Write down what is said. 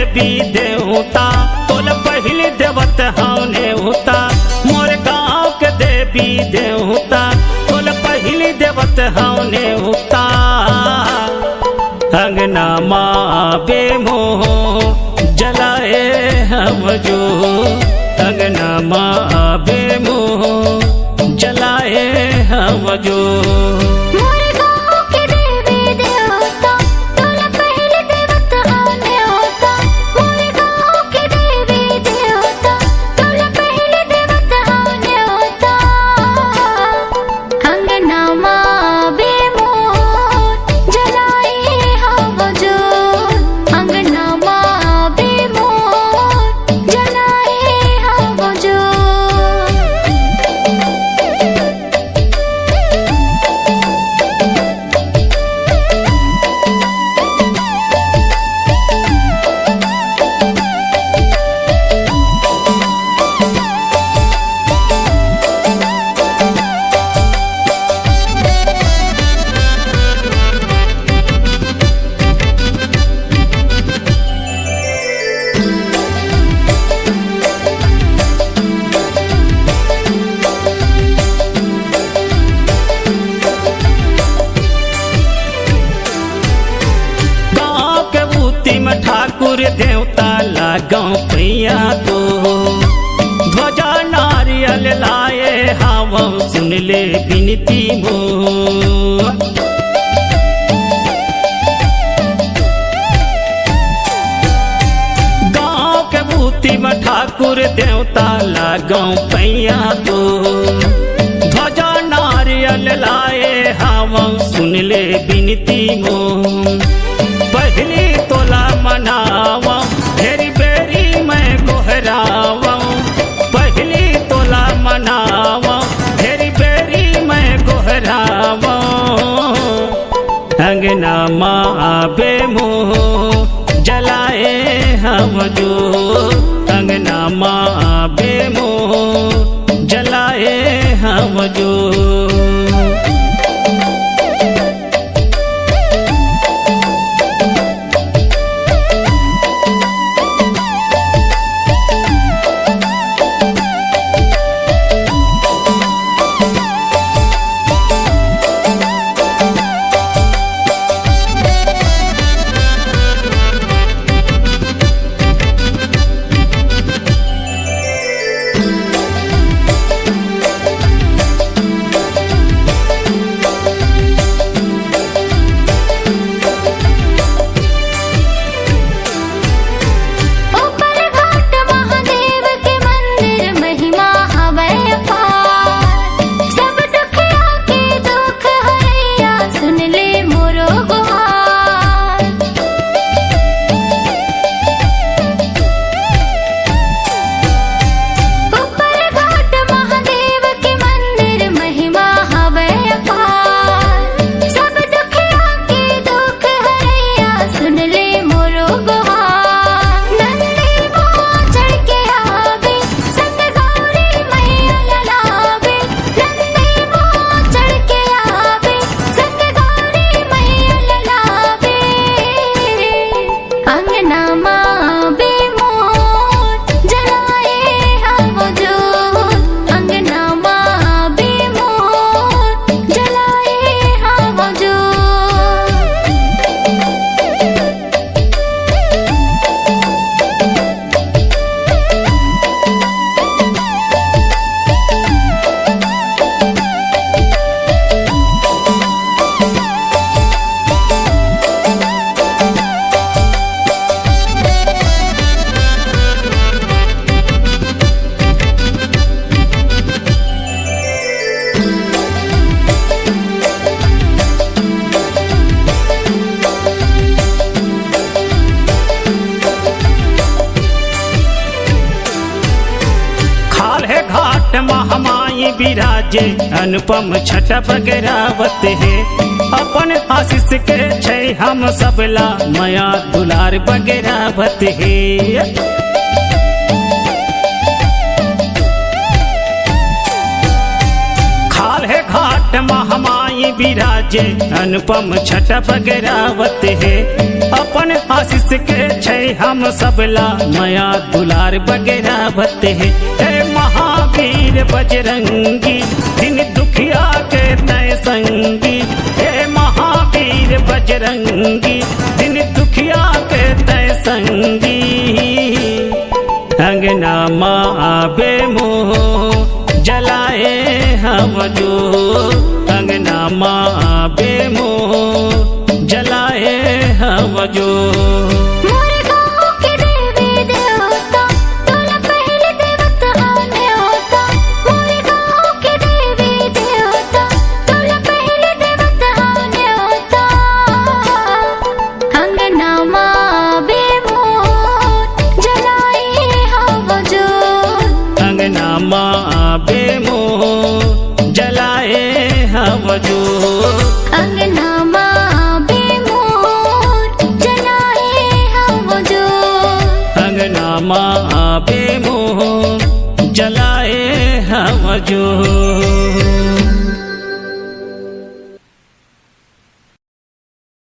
देवी देवता तोल पहली देवत हौने होता। मोर गाँव के देवी देवता तोल पहली देवत हौने होता। अंगना माँ बेमोह जलाए हम जो, अंगना माँ बेमोह जलाए हम जो। ठाकुर देवता लागों प्रिया तो ध्वजा नारियल लाए हम सुन ले विनती मो। गाँव के बूती में ठाकुर देवता लागों प्रिया तो ध्वजा नारियल लाए हम सुन ले विनती मो। पहली तोला मनावा फेरी बेरी मैं गोहरावा, पहली तोला मनावा फेरी बेरी मैं गोहरावा। अंगना माँ बेमोह जलाए हम जो, अंगना माँ बेमोह जलाए हम जो। महामाई विराजे अनुपम छठ बगरावत है। अपन आशीष के छै हम सबला माया दुलार बगरावत है। खाल है घाट महामाई माई विराजे अनुपम छठ बगरावत है। अपन आशीष के छै हम सबला माया दुलार बगरावत है। हे महावीर बजरंगी दिन दुखिया के तय संगी। हे महावीर बजरंगी दिन दुखिया के तय संगी। अंगना माँ आबे मोह जलाए हम जो। अंगना माँ आबे मोह जलाए हम जो। मोरे गाँव के देवी देवता तोला पहले देवत आने होता। मोरे गाँव के देवी देवता तोला पहले देवत आने होता। अंगना माँ बेमोर जलाए हम जो। अंगना माँ बेमोह जलाए हम जो। अंगना माँ बेमोर जलाए हम जो। अंगना माँ बेमोह जलाए हम जो।